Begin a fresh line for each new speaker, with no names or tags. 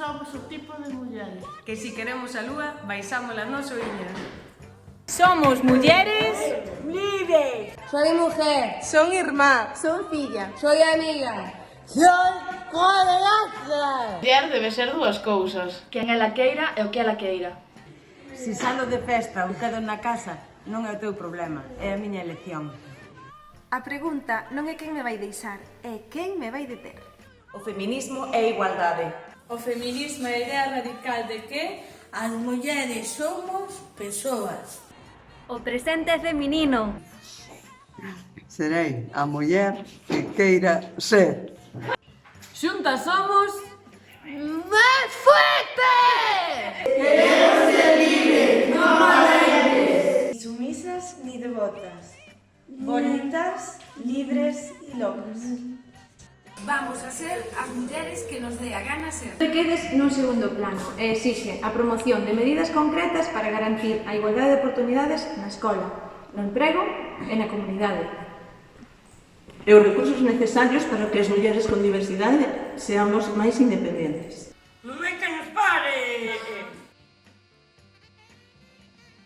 somos o tipo de mulleres.
Que si queremos a lúa, baixámola nos oíñas.
Somos mulleres
Libres.
Soy mujer.
Son irmá.
Son filla.
Soy amiga.
Soy colegas.
Muller debe ser dúas cousas.
Quen ela queira e o que ela queira.
Se salo de festa ou quedo na casa, non é o teu problema, é a miña elección.
A pregunta non é quen me vai deixar, é quen me vai deter.
O feminismo é igualdade.
O feminismo é a idea radical de que
As mulleres somos persoas.
O presente é feminino.
Serei a muller que queira ser.
Xuntas somos...
¡Más fuerte!
Queremos ser libres, no valientes.
Ni sumisas ni devotas. Bonitas, libres y locas.
Vamos a ser as mulleres que nos dé a gana ser.
Non te quedes nun segundo plano e exixe a promoción de medidas concretas para garantir a igualdade de oportunidades na escola, no emprego e na comunidade.
E os recursos necesarios para que as mulleres con diversidade seamos máis independentes.
Non me